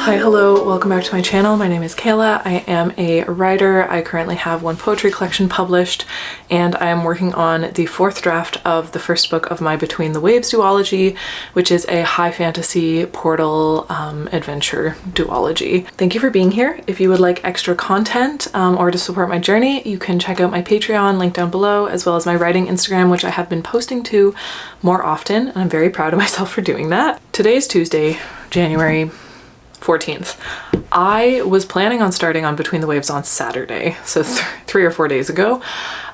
Hi, hello, welcome back to my channel. My name is Kayla. I am a writer. I currently have one poetry collection published, and I am working on the fourth draft of the first book of my Between the Waves duology, which is a high fantasy portal adventure duology. Thank you for being here. If you would like extra content or to support my journey, you can check out my Patreon, link down below, as well as my writing Instagram, which I have been posting to more often, and I'm very proud of myself for doing that. Today is Tuesday, January 14th. I was planning on starting on Between the Waves on Saturday, so 3 or 4 days ago,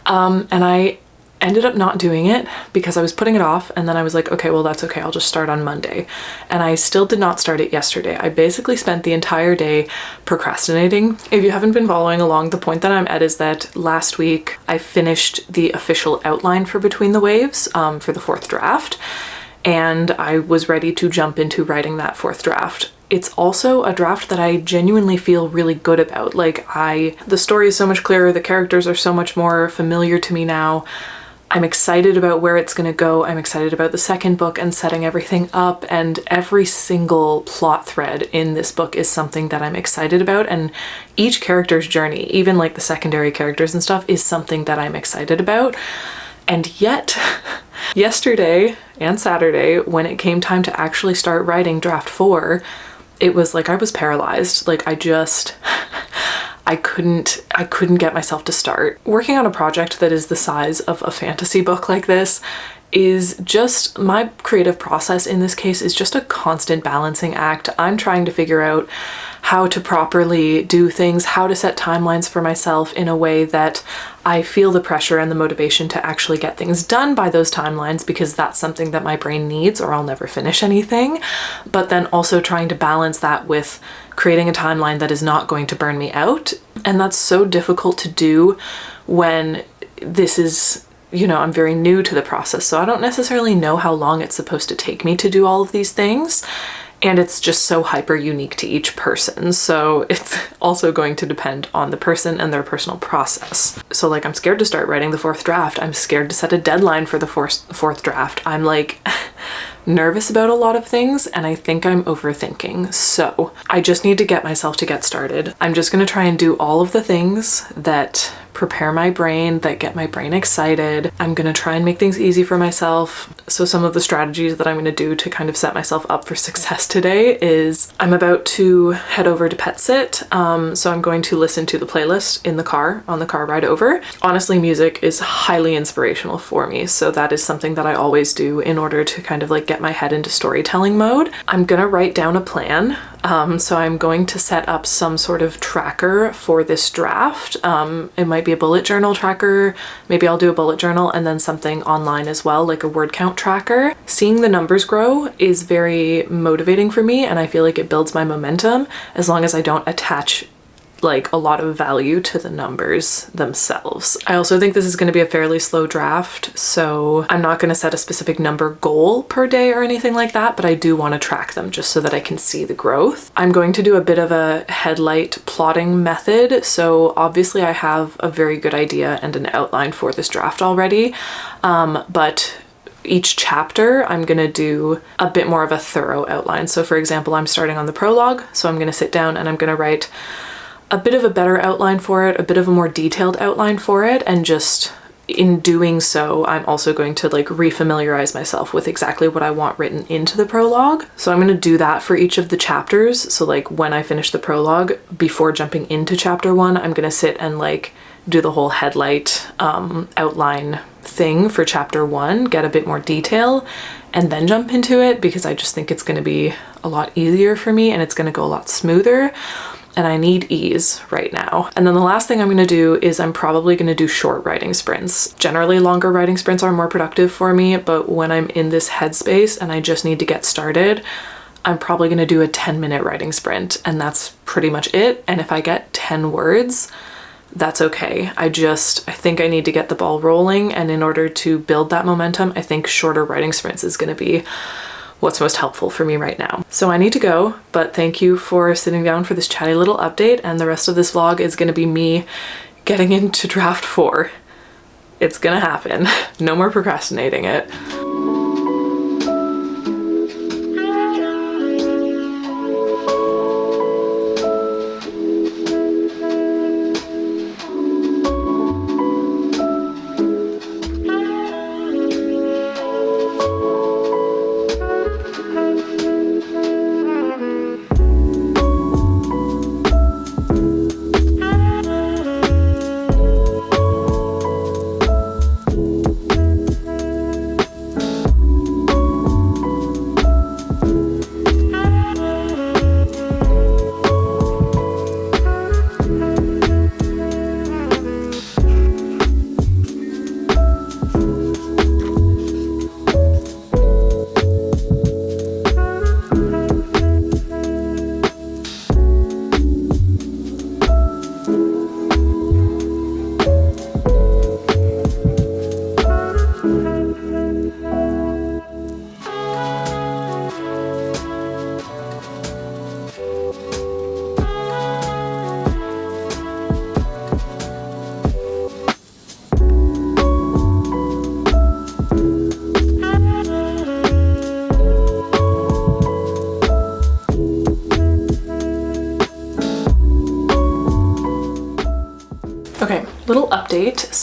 and I ended up not doing it because I was putting it off, and then I was like, okay, well that's okay, I'll just start on Monday. And I still did not start it yesterday. I basically spent the entire day procrastinating. If you haven't been following along, the point that I'm at is that last week I finished the official outline for Between the Waves for the fourth draft, and I was ready to jump into writing that fourth draft. It's also a draft that I genuinely feel really good about. The story is so much clearer, the characters are so much more familiar to me now. I'm excited about where it's gonna go. I'm excited about the second book and setting everything up, and every single plot thread in this book is something that I'm excited about, and each character's journey, even like the secondary characters and stuff, is something that I'm excited about. And yet, yesterday and Saturday, when it came time to actually start writing draft 4, it was like I was paralyzed. Like I couldn't get myself to start. Working on a project that is the size of a fantasy book like this is just, my creative process in this case is just a constant balancing act. I'm trying to figure out how to properly do things, how to set timelines for myself in a way that I feel the pressure and the motivation to actually get things done by those timelines, because that's something that my brain needs or I'll never finish anything. But then also trying to balance that with creating a timeline that is not going to burn me out. And that's so difficult to do when this is, you know, I'm very new to the process, so I don't necessarily know how long it's supposed to take me to do all of these things. And it's just so hyper unique to each person. So it's also going to depend on the person and their personal process. So like, I'm scared to start writing the fourth draft. I'm scared to set a deadline for the fourth draft. I'm like nervous about a lot of things, and I think I'm overthinking. So I just need to get myself to get started. I'm just gonna try and do all of the things that prepare my brain, that get my brain excited. I'm gonna try and make things easy for myself. So some of the strategies that I'm gonna do to kind of set myself up for success today is I'm about to head over to pet sit. So I'm going to listen to the playlist in the car, on the car ride over. Honestly, music is highly inspirational for me. So that is something that I always do in order to kind of like get my head into storytelling mode. I'm gonna write down a plan. So I'm going to set up some sort of tracker for this draft. It might be a bullet journal tracker. Maybe I'll do a bullet journal and then something online as well, like a word count tracker. Seeing the numbers grow is very motivating for me, and I feel like it builds my momentum as long as I don't attach like a lot of value to the numbers themselves. I also think this is going to be a fairly slow draft, so I'm not going to set a specific number goal per day or anything like that, but I do want to track them just so that I can see the growth. I'm going to do a bit of a headlight plotting method. So obviously I have a very good idea and an outline for this draft already, but each chapter I'm gonna do a bit more of a thorough outline. So for example, I'm starting on the prologue, so I'm gonna sit down and I'm gonna write a bit of a better outline for it, a bit of a more detailed outline for it, and just in doing so, I'm also going to like refamiliarize myself with exactly what I want written into the prologue. So I'm going to do that for each of the chapters. So like when I finish the prologue, before jumping into chapter 1, I'm going to sit and like do the whole headlight outline thing for chapter 1, get a bit more detail, and then jump into it, because I just think it's going to be a lot easier for me and it's going to go a lot smoother. And I need ease right now. And then the last thing I'm gonna do is I'm probably gonna do short writing sprints. Generally, longer writing sprints are more productive for me, but when I'm in this headspace and I just need to get started, I'm probably gonna do a 10-minute writing sprint, and that's pretty much it. And if I get 10 words, that's okay. I think I need to get the ball rolling, and in order to build that momentum, I think shorter writing sprints is gonna be what's most helpful for me right now. So I need to go, but thank you for sitting down for this chatty little update, and the rest of this vlog is gonna be me getting into draft 4. It's gonna happen. No more procrastinating it.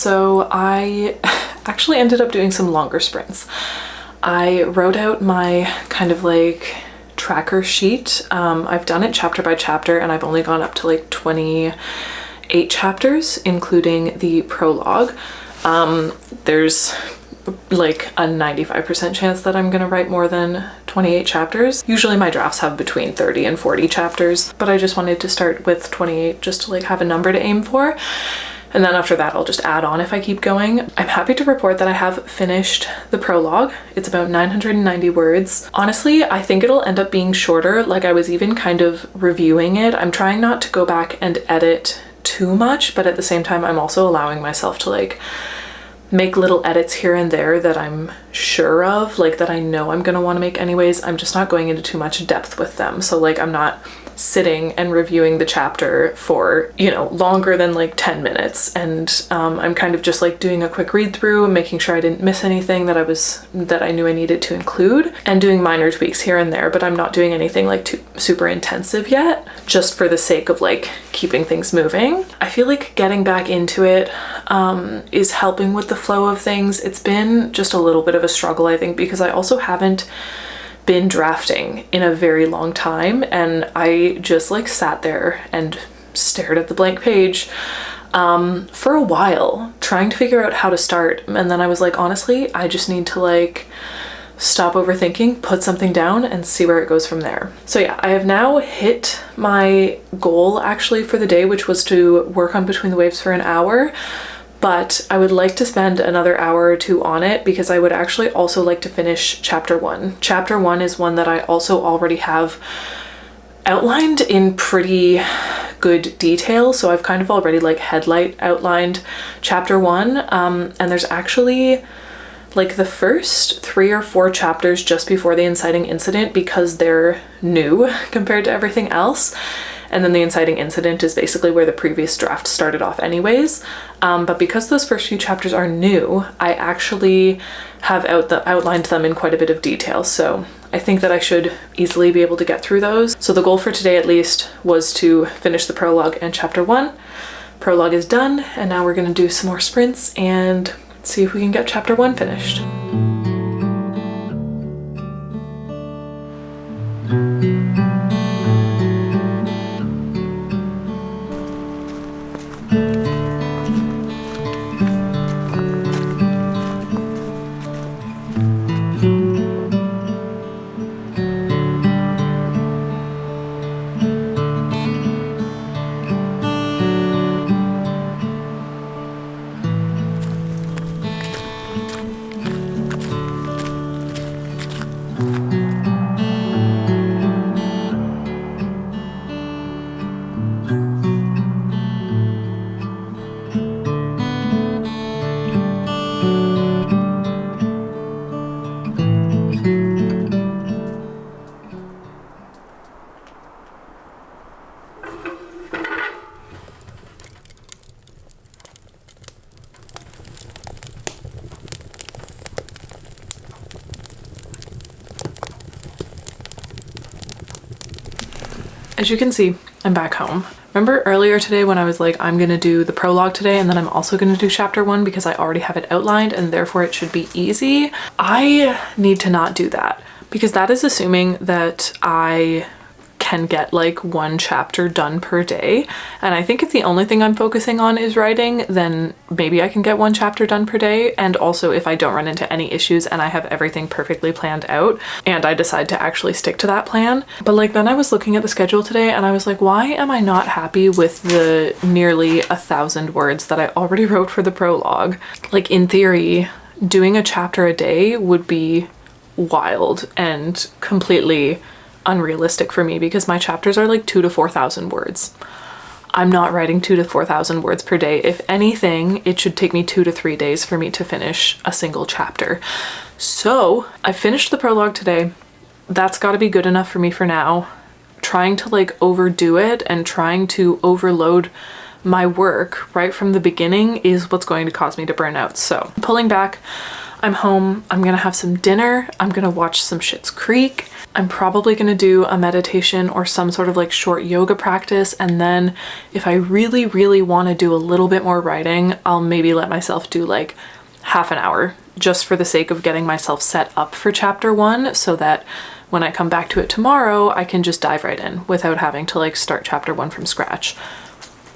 So I actually ended up doing some longer sprints. I wrote out my kind of like tracker sheet. I've done it chapter by chapter and I've only gone up to like 28 chapters, including the prologue. There's like a 95% chance that I'm gonna write more than 28 chapters. Usually my drafts have between 30 and 40 chapters, but I just wanted to start with 28 just to like have a number to aim for. And then after that, I'll just add on if I keep going. I'm happy to report that I have finished the prologue. It's about 990 words. Honestly, I think it'll end up being shorter. Like I was even kind of reviewing it. I'm trying not to go back and edit too much, but at the same time, I'm also allowing myself to like make little edits here and there that I'm sure of, like that I know I'm gonna want to make anyways. I'm just not going into too much depth with them. So like I'm not sitting and reviewing the chapter for, you know, longer than like 10 minutes. And I'm kind of just like doing a quick read through, making sure I didn't miss anything that I knew I needed to include, and doing minor tweaks here and there, but I'm not doing anything like too super intensive yet, just for the sake of like keeping things moving. I feel like getting back into it is helping with the flow of things. It's been just a little bit of a struggle, I think, because I also haven't been drafting in a very long time, and I just like sat there and stared at the blank page for a while trying to figure out how to start. And then I was like, honestly, I just need to like stop overthinking, put something down, and see where it goes from there. So yeah, I have now hit my goal actually for the day, which was to work on Between the Waves for an hour. But I would like to spend another hour or two on it because I would actually also like to finish chapter 1. Chapter 1 is one that I also already have outlined in pretty good detail. So I've kind of already like headlight outlined chapter 1. And there's actually like the first 3 or 4 chapters just before the inciting incident, because they're new compared to everything else. And then the inciting incident is basically where the previous draft started off anyways. But because those first few chapters are new, I actually have outlined them in quite a bit of detail. So I think that I should easily be able to get through those. So the goal for today at least was to finish the prologue and chapter 1. Prologue is done, and now we're gonna do some more sprints and see if we can get chapter 1 finished. As you can see, I'm back home. Remember earlier today when I was like, I'm gonna do the prologue today and then I'm also gonna do chapter 1 because I already have it outlined and therefore it should be easy? I need to not do that because that is assuming that I can get like 1 chapter done per day. And I think if the only thing I'm focusing on is writing, then maybe I can get 1 chapter done per day. And also if I don't run into any issues and I have everything perfectly planned out and I decide to actually stick to that plan. But like then I was looking at the schedule today and I was like, why am I not happy with the nearly 1,000 words that I already wrote for the prologue? Like in theory, doing a chapter a day would be wild and completely unrealistic for me because my chapters are like 2,000 to 4,000 words. I'm not writing 2,000 to 4,000 words per day. If anything, it should take me 2 to 3 days for me to finish a single chapter. So I finished the prologue today. That's got to be good enough for me for now. Trying to like overdo it and trying to overload my work right from the beginning is what's going to cause me to burn out. So pulling back, I'm home, I'm gonna have some dinner, I'm gonna watch some Schitt's Creek, I'm probably gonna do a meditation or some sort of like short yoga practice, and then if I really want to do a little bit more writing, I'll maybe let myself do like half an hour just for the sake of getting myself set up for chapter 1 so that when I come back to it tomorrow, I can just dive right in without having to like start chapter 1 from scratch.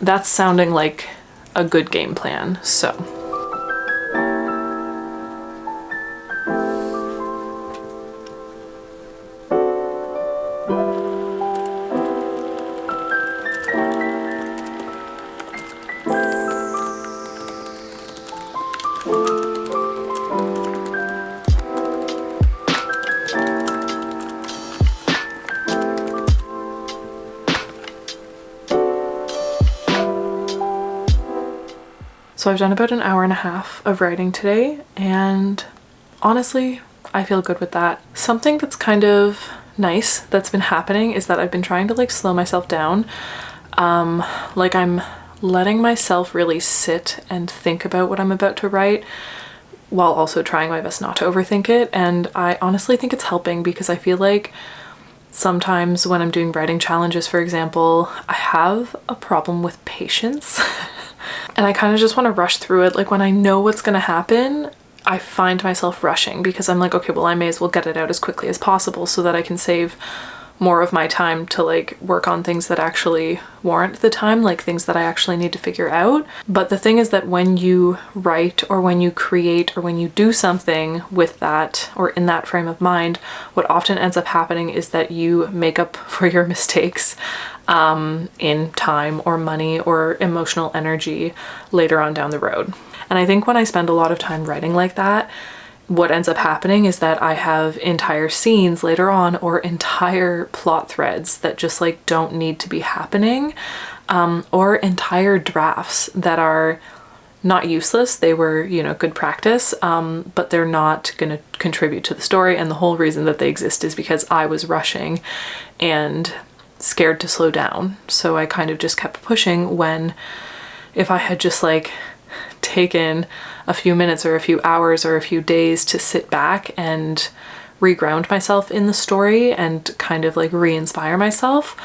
That's sounding like a good game plan, so. So I've done about an hour and a half of writing today, and honestly, I feel good with that. Something that's kind of nice that's been happening is that I've been trying to like slow myself down. Like I'm letting myself really sit and think about what I'm about to write while also trying my best not to overthink it. And I honestly think it's helping because I feel like sometimes when I'm doing writing challenges, for example, I have a problem with patience. And I kind of just want to rush through it. Like when I know what's going to happen, I find myself rushing because I'm like, okay, well, I may as well get it out as quickly as possible so that I can save more of my time to like work on things that actually warrant the time, like things that I actually need to figure out. But the thing is that when you write or when you create or when you do something with that or in that frame of mind, what often ends up happening is that you make up for your mistakes in time or money or emotional energy later on down the road. And I think when I spend a lot of time writing like that, what ends up happening is that I have entire scenes later on or entire plot threads that just like don't need to be happening, or entire drafts that are not useless. They were, you know, good practice, but they're not going to contribute to the story. And the whole reason that they exist is because I was rushing and scared to slow down. So I kind of just kept pushing when if I had just like taken a few minutes or a few hours or a few days to sit back and reground myself in the story and kind of like re-inspire myself,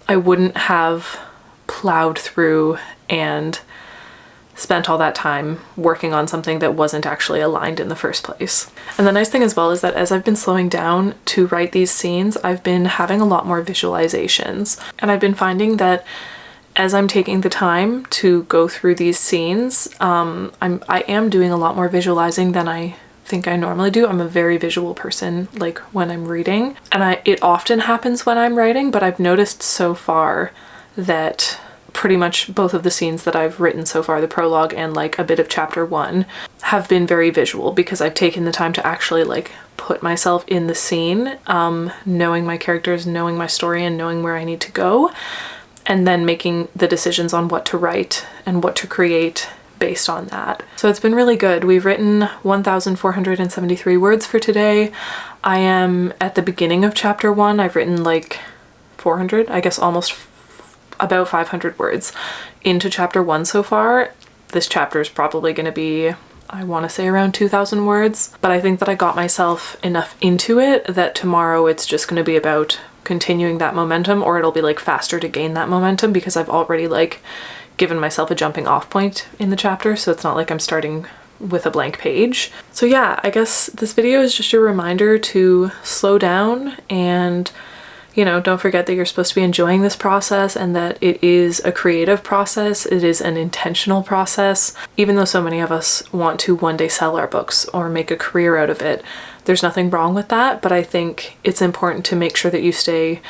I wouldn't have plowed through and spent all that time working on something that wasn't actually aligned in the first place. And the nice thing as well is that as I've been slowing down to write these scenes, I've been having a lot more visualizations. And I've been finding that as I'm taking the time to go through these scenes, I am doing a lot more visualizing than I think I normally do. I'm a very visual person, like when I'm reading, and it often happens when I'm writing, but I've noticed so far that pretty much both of the scenes that I've written so far, the prologue and like a bit of chapter 1, have been very visual because I've taken the time to actually like put myself in the scene, knowing my characters, knowing my story, and knowing where I need to go, and then making the decisions on what to write and what to create based on that. So it's been really good. We've written 1,473 words for today. I am at the beginning of chapter 1. I've written like 400, I guess almost about 500 words into chapter 1 so far. This chapter is probably going to be, I want to say, around 2,000 words, but I think that I got myself enough into it that tomorrow it's just going to be about continuing that momentum, or it'll be like faster to gain that momentum because I've already like given myself a jumping off point in the chapter, so it's not like I'm starting with a blank page. So yeah, I guess this video is just a reminder to slow down and, you know, don't forget that you're supposed to be enjoying this process and that it is a creative process. It is an intentional process. Even though so many of us want to one day sell our books or make a career out of it, there's nothing wrong with that. But I think it's important to make sure that you stay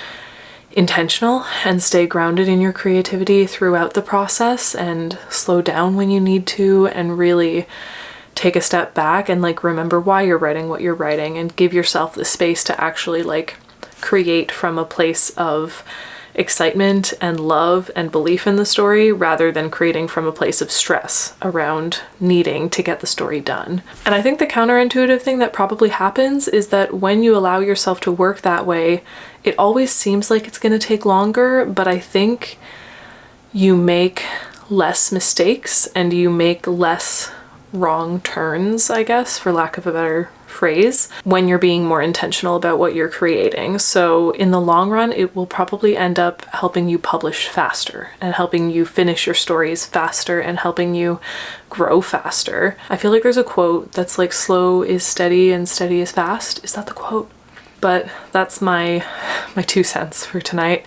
intentional and stay grounded in your creativity throughout the process and slow down when you need to and really take a step back and like remember why you're writing what you're writing and give yourself the space to actually like create from a place of excitement and love and belief in the story rather than creating from a place of stress around needing to get the story done. And I think the counterintuitive thing that probably happens is that when you allow yourself to work that way, it always seems like it's going to take longer, but I think you make less mistakes and you make less wrong turns, I guess, for lack of a better phrase, when you're being more intentional about what you're creating. So in the long run, it will probably end up helping you publish faster and helping you finish your stories faster and helping you grow faster. I feel like there's a quote that's like, slow is steady and steady is fast. Is that the quote? But that's my 2 cents for tonight.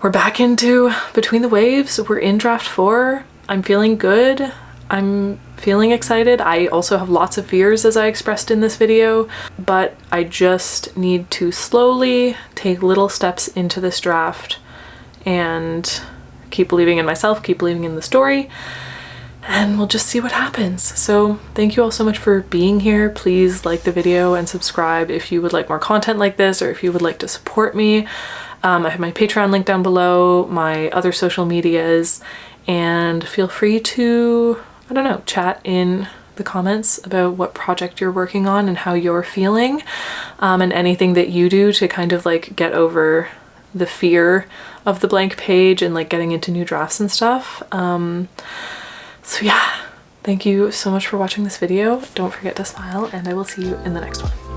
We're back into Between the Waves. We're in draft 4. I'm feeling good. I'm feeling excited. I also have lots of fears, as I expressed in this video, but I just need to slowly take little steps into this draft and keep believing in myself, keep believing in the story, and we'll just see what happens. So thank you all so much for being here. Please like the video and subscribe if you would like more content like this, or if you would like to support me. I have my Patreon link down below, my other social medias, and feel free to, I don't know, chat in the comments about what project you're working on and how you're feeling, and anything that you do to kind of like get over the fear of the blank page and like getting into new drafts and stuff. So yeah, thank you so much for watching this video. Don't forget to smile, and I will see you in the next one.